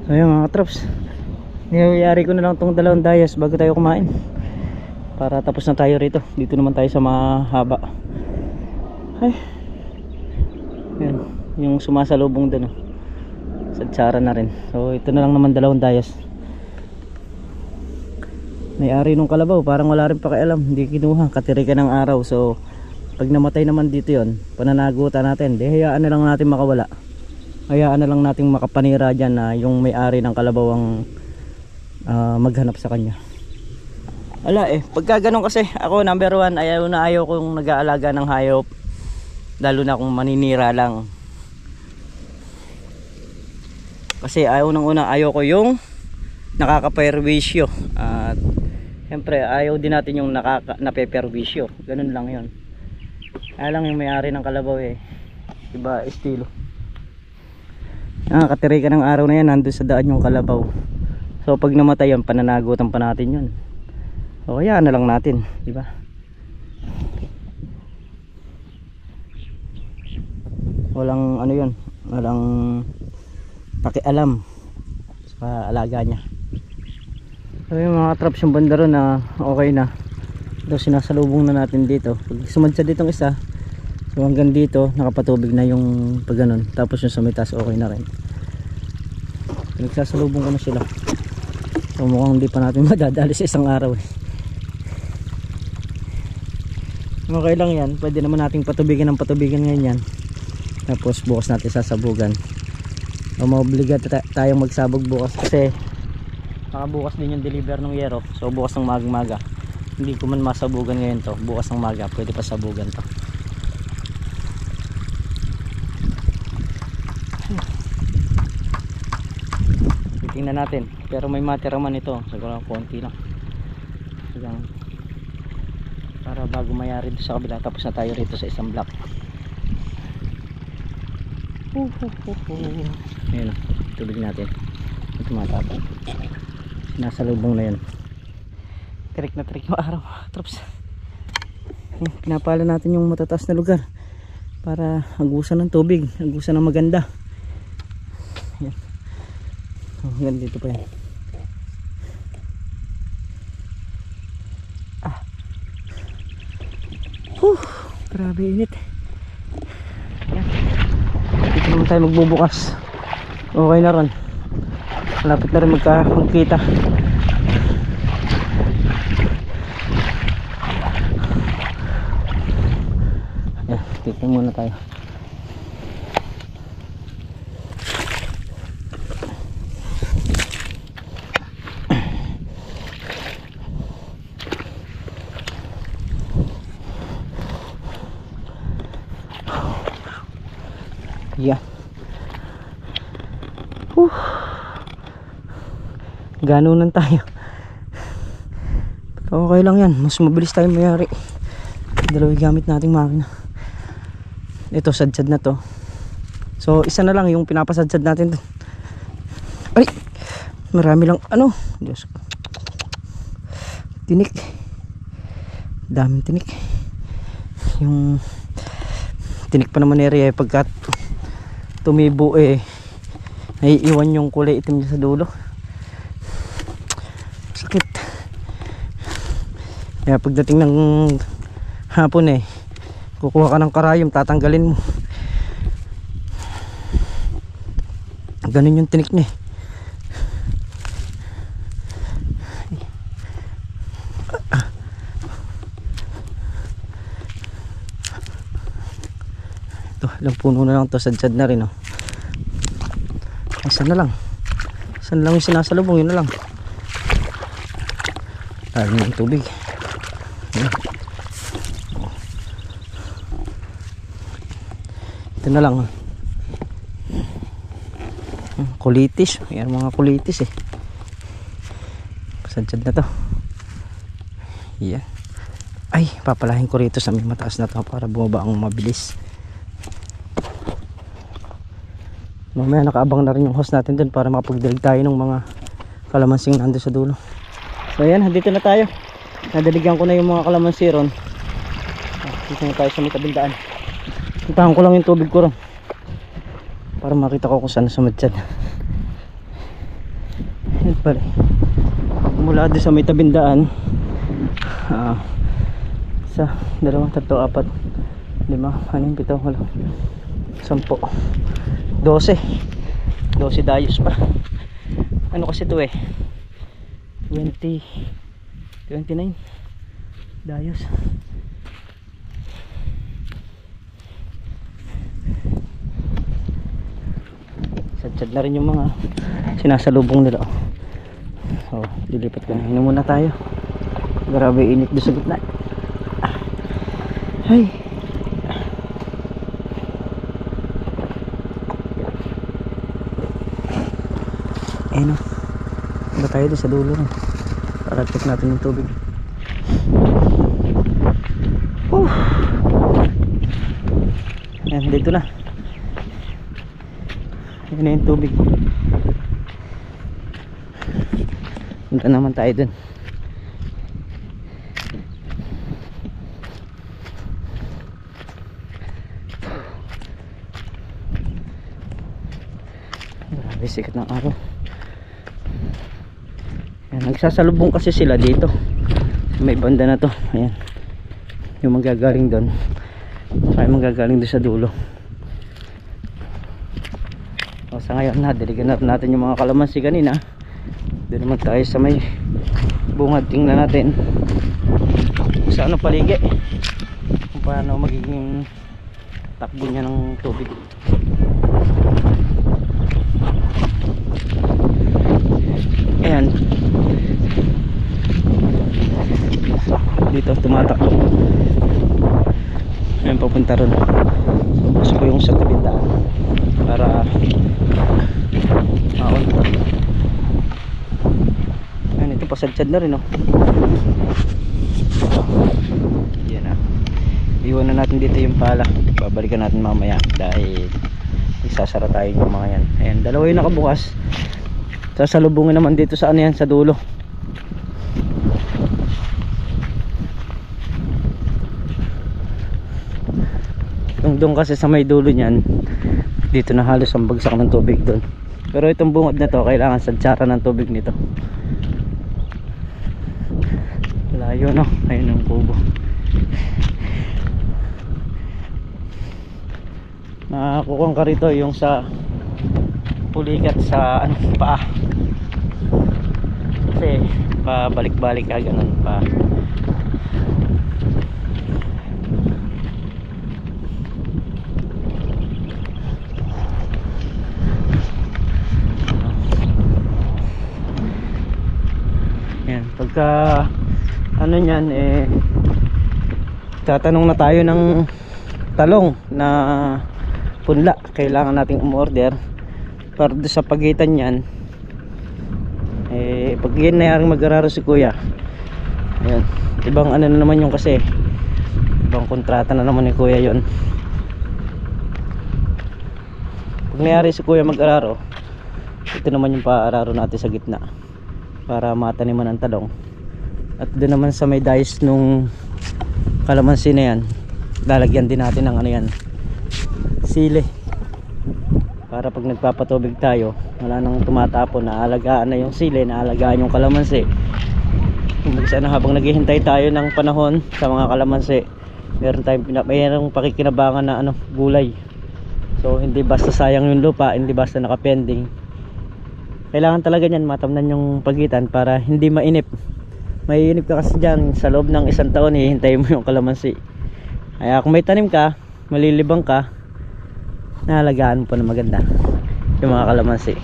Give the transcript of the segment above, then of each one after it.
So yun mga traps, niyayari ko na lang tong dalawang dayas bago tayo kumain, para tapos na tayo rito. Dito naman tayo sa mahaba. Ay, yan, yung sumasalubong dun, sadsara na rin. So ito na lang naman dalawang dayas. May-ari nung kalabaw parang wala rin pakialam, hindi kinuha, katirikan ng araw. So pag namatay naman dito yon, pananagutan natin, di hayaan na lang natin makawala. Hayaan na lang nating makapanira dyan na yung may-ari ng kalabaw ang maghanap sa kanya. Wala pagka ganun kasi ako, number one, ayaw kong nag-aalaga ng hayop, lalo na kung maninira lang. Kasi ayaw ko yung nakakaperwisyo. At siyempre ayaw din natin yung napeperwisyo. Ganun lang yun. Kaya lang yung may-ari ng kalabaw iba estilo. Katiri ka ng araw na yan, nandun sa daan yung kalabaw. So pag namatay yan, pananagutan pa natin yun. O kaya na lang natin, di ba? Walang ano yun, walang pakialam sa alaga niya. So yung mga traps, yung banda ron na okay na. Ito sinasalubong na natin dito. Pag sumadsa ditong isa, so hanggang dito nakapatubig na yung pag ganun. Tapos yung sa may taas okay na rin. Nagsasalubong ko na sila. So mukhang hindi pa natin madadali sa isang araw Okay lang yan. Pwede naman nating patubigan ng patubigan ngayon yan. Tapos bukas natin sasabugan. O maobliga tayong magsabog bukas kasi bukas din yung deliver ng yero. So bukas ng maga. Hindi ko man masabugan ngayon to. Bukas ng maga pwede pa sabugan to. Tingnan natin, pero may matira man ito, siguro konti lang. Para bago mayari sa kabila, tapos na tayo rito sa isang block. Ayan, tubig natin. Ito matapang. Nasa lubong na yan. Trick na trick yung araw, troops. Pinapala natin yung matataas na lugar para agusan ng tubig, agusan ng maganda. Ayan. Hanggang dito pa yan. Grabe init. Ayan. Dito naman tayo magbubukas. Okay na ron. Malapit na rin magkita. Ayan, dito muna tayo. Yeah. Ganunan tayo. Pero okay lang yan. Mas mabilis tayo mayari. Dalawang gamit nating makina. Ito sadsad na to. So isa na lang yung pinapasadsad natin. Ay! Marami lang. Ano? Diyos ko. Tinik. Daming tinik. Yung tinik pa naman area pagkat tumibo naiiwan yung kulay itim niya sa dulo. Sakit. Kaya pagdating ng hapon kukuha ka ng karayom, tatanggalin mo. Ganun yung tinik niya. Ilang puno na lang to, sadsad na rin isa na lang yung sinasalubong, yun na lang. Lalo ng tubig. Ito na lang kulitis, yan mga kulitis sadsad na to. Yan. Ay, papalahin ko rito sa may mataas na to para bumaba ang mabilis. Mamaya nakaabang na rin yung host natin dun para makapagdilig tayo ng mga kalamansing nandun sa dulo. So ayan, dito na tayo. Nadaligan ko na yung mga kalamansi ron. Dito na tayo sa may tabindaan. Puntahan ko lang yung tubig ko ron para makita ko kung saan sumadyan. pala. Mula doon sa may tabindaan, isa, dalawa, tatlo, apat, 5, 6, 7, 8, 10, 12 dayos pa. Ano kasi ito 29 dayos. Sad na rin yung mga sinasalubong nila. So lilipat ka na. Hinom muna tayo. Grabe init doon sa gitna. Ay, ayun o, ba tayo doon sa dulo para check natin yung tubig. Yan, dito na. Yan na yung tubig. Punta naman tayo dun. Grabe sikat ng araw. Yan, nagsasalubong kasi sila dito. May banda na to. Ayan. Yung manggagaling doon. Ay manggagaling doon sa dulo. O, sa ngayon na, diligan natin yung mga kalamansi kanina. Doon naman tayo sa may bungad. Tingnan natin sa ano paligi, kung paano magiging takbo niya ng tubig. Ayan, dito tumatakbo. Ayan, papunta ron. Gusto ko yung sa tabindaan para maon. Ayan, ito pasadsad na rin yan iwan na natin dito yung pala. Babalikan natin mamaya dahil isasara tayo yung mga yan. Ayan, dalawa yung nakabukas. Sasalubungin naman dito sa ano yan, sa dulo. Yung doon kasi sa may dulo niyan, dito na halos ang bagsak ng tubig doon. Pero itong bungad na to, kailangan sadsara ng tubig nito. Layo no, ayun ang kubo. Nakakukuha ka rito yung sa pulikat sa ano, paa. Kasi pabalik-balik ka ganun pa. Yan, pagka ano niyan tatanong na tayo ng talong na punla, kailangan nating umorder para sa pagitan niyan. Pag yan na yaring mag-araro si kuya, ayan, ibang ano na naman yung kasi ibang kontrata na naman ni kuya yon. Pag nayari si kuya mag-araro, ito naman yung paararo natin sa gitna para mataniman ang talong. At doon naman sa may dice nung kalamansi na yan, lalagyan din natin ng ano yan, sili, para pag nagpapatubig tayo wala nang tumatapon, naalagaan na yung sili, naalagaan yung kalamansi. Sana habang naghihintay tayo ng panahon sa mga kalamansi, meron tayong mayroong pakikinabangan na ano, gulay. So hindi basta sayang yung lupa, hindi basta nakapending. Kailangan talaga niyan matamnan yung pagitan para hindi mainip. Mainip ka kasi dyan sa loob ng isang taon, hihintayin mo yung kalamansi. Kaya kung may tanim ka, malilibang ka, nahalagaan mo pa na maganda yung mga kalamansi.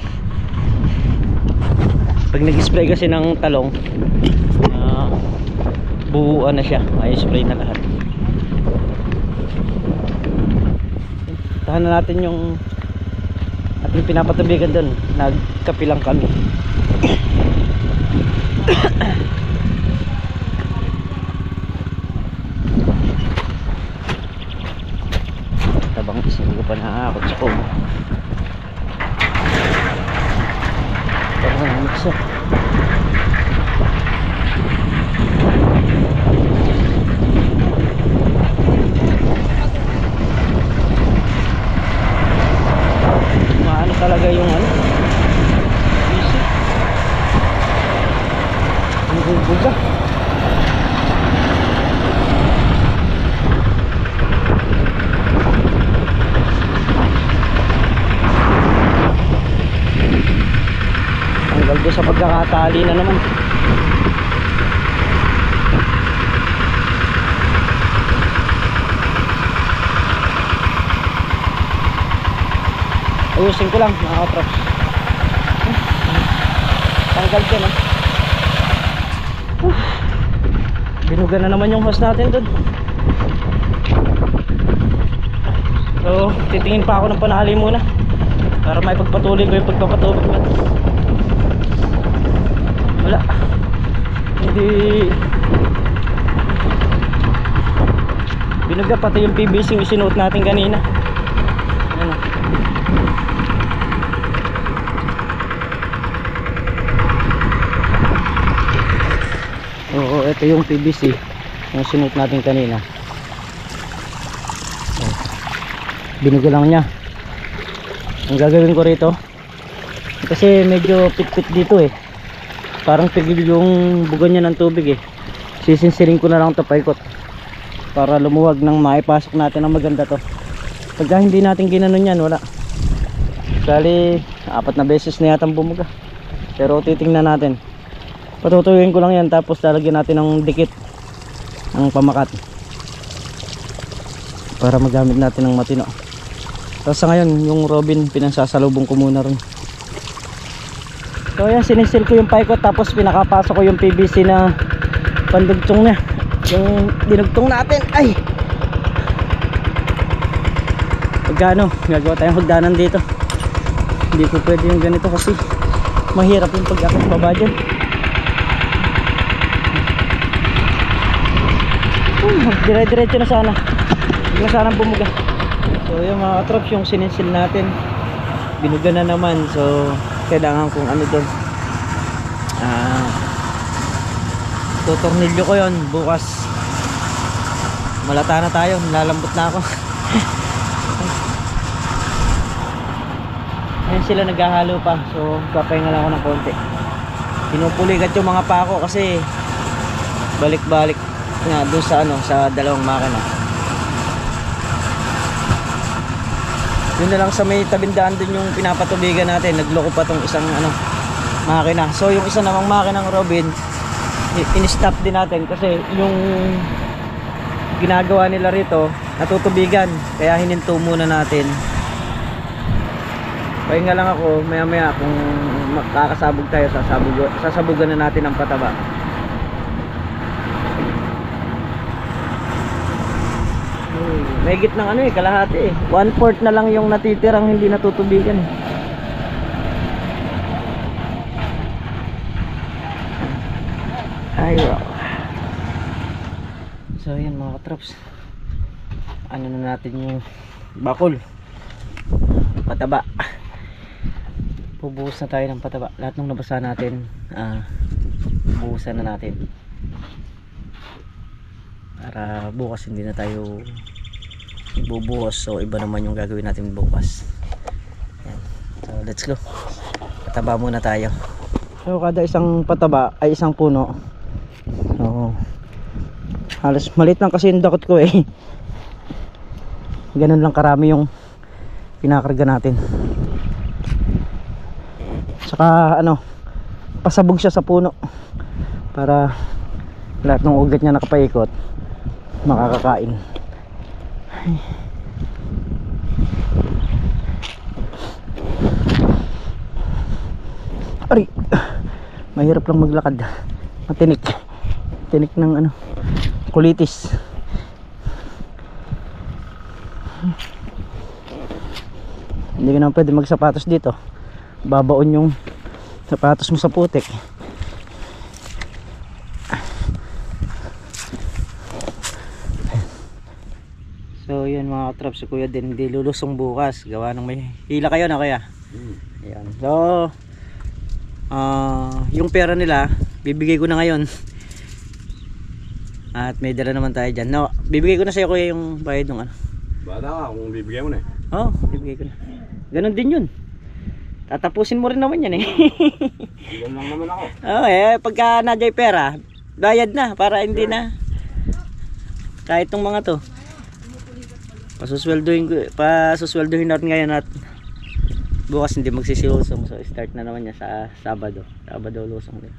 Pag nag-spray kasi ng talong, buuan na siya, may spray na lahat. Tahan na natin yung ating pinapatubigan doon. Nagkapilang kami. Tabang isip ko pa nakakot sa kubo. Parang namit siya. Maano talaga yung ano, isip. Buga. Hanggang doon sa pagkakatali na naman. Ayusin ko lang mga katrops. Tanggal dyan ah. Binuga na naman yung hose natin dun. So titingin pa ako ng panali muna para may pagpatuloy ko yung pagpapatubig natin. Wala. Hindi. Binuga pati yung PVC yung isinuot natin kanina. Ano? Oo, ito yung PVC yung sinuot natin kanina. Binuga lang niya. Ang gagawin ko rito, kasi medyo pit-pit dito eh, parang pigil yung buga niya ng tubig eh. Sisinsirin ko na lang ito paikot para lumuwag nang maipasok natin ang maganda to. Pagka hindi natin ginanon yan, wala. Kali 4 na beses na yatang bumuga. Pero titingnan natin. Patutuyuin ko lang yan, tapos lalagyan natin ng dikit ng pamakat para magamit natin ng matino. Tapos sa ngayon yung Robin pinansasalubong ko muna rin. So yan, sinisil ko yung paikot, tapos pinakapasok ko yung PVC na pandugtong na, yung dinugtong natin. Ay, pagkano gagawa tayong hagdanan dito, hindi ko pwede yung ganito kasi mahirap yung pag-akit baba dyan. Dire-diretso na sana, hindi na sana bumuga. So yung mga katrops, yung sininsil natin binuga na naman. So kailangan kong ano doon, tutornilyo ko yon bukas. Malata na tayo, lalambot na ako. Ayan sila naghahalo pa, so papahinga lang ako ng konti. Pinupulikat yung mga pako kasi balik-balik nga doon sa ano, sa dalawang makina. Yun na lang sa may tabindaan dun yung pinapatubigan natin, nagloko pa tong isang ano, makina. So yung isa namang makinang Robin, in-stop din natin kasi yung ginagawa nila rito natutubigan, kaya hininto muna natin. Pahinga lang ako, maya maya kung makakasabog tayo, sasabugan na natin ang pataba. Mahigit ng ano eh, kalahati eh. 1/4 na lang yung natitirang hindi natutubigan. Ay wow. So yan mga katrops, ano na natin yung bakol, pataba. Bubuhos na tayo ng pataba. Lahat ng nabasa natin, buhusan na natin para bukas hindi na tayo ibubuhos. So iba naman yung gagawin natin bukas. Yan. So let's go, pataba muna tayo. So kada isang pataba ay isang puno. So halos maliit lang kasi yung dakot ko eh. Ganun lang karami yung pinakarga natin. Saka ano, pasabog siya sa puno para lahat ng ugat niya nakapaikot makakakain. Ari, mahirap lang maglakad, matinik ng ano, kulitis. Hindi ka na pwede magsapatos dito, babaon yung sapatos mo sa putik. So yun mga katrap, si kuya din hindi lulusong bukas, gawa ng may hila kayo na kaya. Ayan. So yung pera nila bibigay ko na ngayon at may dala naman tayo dyan. No, bibigay ko na sa'yo kuya yung bayad ng ano. Bada ka kung bibigay mo na eh. Oo, bibigay ko na. Ganon din yun, tatapusin mo rin naman yan eh. Yan lang naman ako. Oo pagka nadya pera bayad na para hindi na kahit tong mga to. Pasusweldohin natin ngayon at bukas hindi magsisilusong. So start na naman niya sa Sabado lusong din.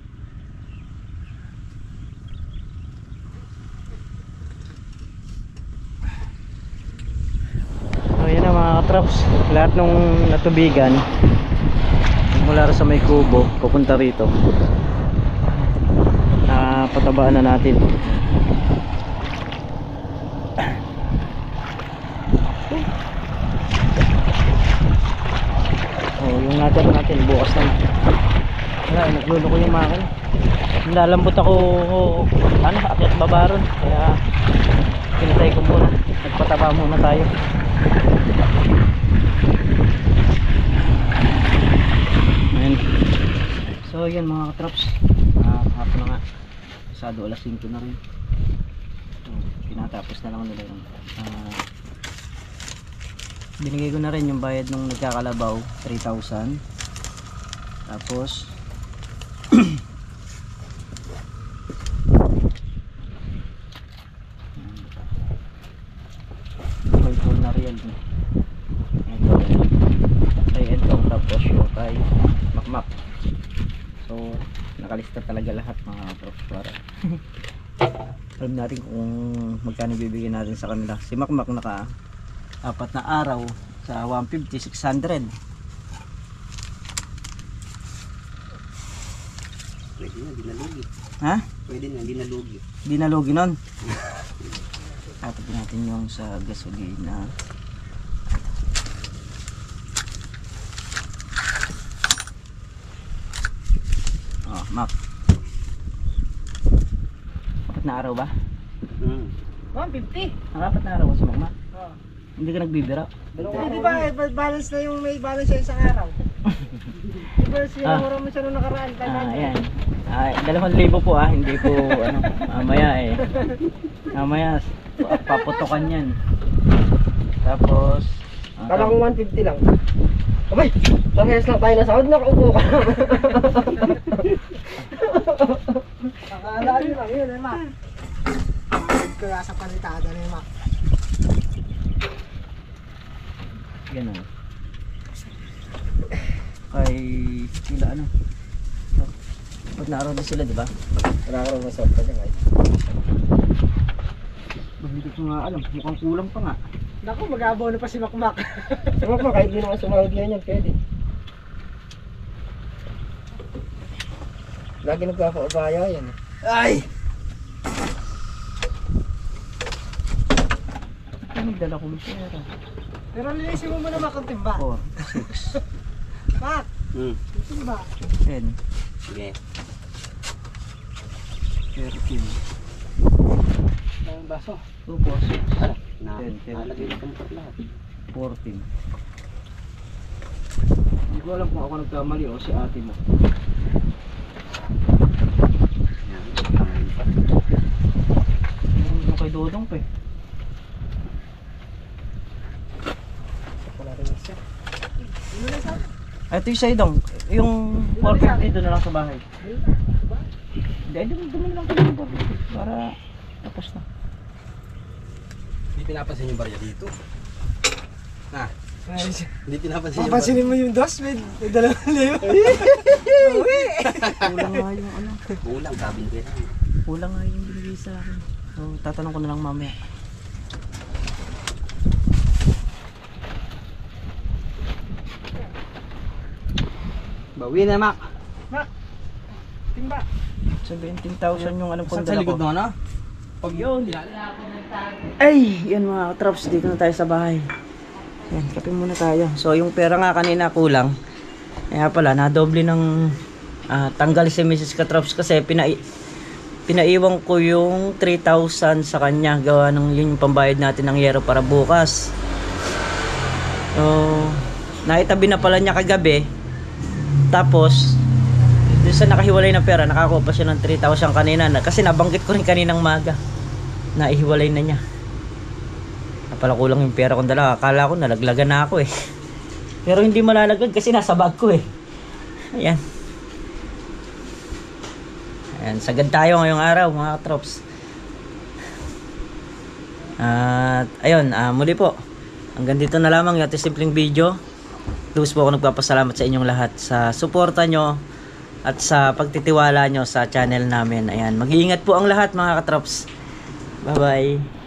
So yan na mga katraps, lahat nung natubigan mula sa may kubo pupunta rito. Patabaan na natin. Yung natira natin bukas na. Wala, nagluluko yung makina. Nilalambot ako akyat babaron. Kaya pinatay ko muna. Nagpataba muna tayo. Ayan. So yan mga katraps, hapon na nga. Pasado alas 5 na rin. So, pinatapos na lang nila yung binigay ko na rin yung bayad nung nagkakalabaw, 3,000. Tapos may tool na real ito kay Entong, tapos yung kay Makmak. So nakalista talaga lahat mga props para alam natin kung magkano bibigyan natin sa kanila. Si Makmak naka 4 na araw sa 150, 600. Pwede na, di nalugi. Ha? Pwede na, di nalugi. Di nalugi nun. Tapos natin yung sa gasolina. Oh, Mac. 4 na araw ba? 150. Ang 4 na araw sa Mac. Oh. Hindi ka nagbibira. Hindi ba balance na yung may balance siya isang araw? Di ba sinamura mo siya nung nakaraan? Ayan. 2,000 po hindi po ano, mamaya paputokan yan. Tapos Kala ko 150 lang. Abay, parehas lang tayo na sahod, nakaupo ka. Akala nyo lang yun, eh, Mac. Kaya sa palitada na yung Mac. ganun. Kay sila ano. Pag naaraw din sila, di ba? Nakakaroon mo sa pagka guys. Hindi ko nga alam, mukhang kulang pa nga. Naku, mag-aabono pa si Makmak. Si Makmak, kahit di naman sumahod yan yan, pwede. Lagi nagkakaabaya yan. Ay! Nagdala ko ng pera. Pero nilisin mo muna Mac ang timba. 4, 6, Mac, Hmm. yung timba. 10, Sige. 13, Ang baso. 2, 4, 6, Nalagay na kang lahat. 14. Hindi ko alam kung ako nagkamali o si ate mo. Yan. Tamahin pa. Yung kay Dodong pa eh. Wala rin isa. Ano na isa? Ito yung sa'yo dong. Yung 450 doon na lang sa bahay. Hindi, dumi lang ko yung 450 para tapos na. Hindi pinapansin yung barya dito. Na, Ay, hindi pinapansin yung barya. papansinin mo yung dos, may 2,000. Kulang nga yung ano. Kulang, sabi nila. Kulang nga yung binigay sa akin. So tatanong ko na lang mamaya. Bawi na, Mac. Timba. 17,000 yung anong Saan pundala sa ko. likod mo, ano? Pag yun. Ay, yan mga traps, dito na tayo sa bahay. Yan, kape muna tayo. So yung pera nga kanina kulang. Kaya pala, nadoble ng tanggal si Mrs. Katraps kasi pinaiwan ko yung 3,000 sa kanya. Gawa ng yun yung pambayad natin ng yero para bukas. So, naitabi na pala niya kagabi. Tapos, doon sa nakahiwalay na pera, nakakuha pa siya ng 3,000 kanina. Kasi nabanggit ko rin kaninang maga. Naihiwalay na niya. Napala kulang yung pera kong dala. Akala ko nalaglagan na ako eh. Pero hindi malalaglag kasi nasa bag ko eh. Ayan. Ayan, sagad tayo ngayong araw mga katrops. At ayun, muli po. Hanggang dito na lamang yung ating simpleng video. Lubos po ako nagpapasalamat sa inyong lahat sa suporta nyo at sa pagtitiwala nyo sa channel namin. Ayan, mag-iingat po ang lahat mga katrops. Bye bye.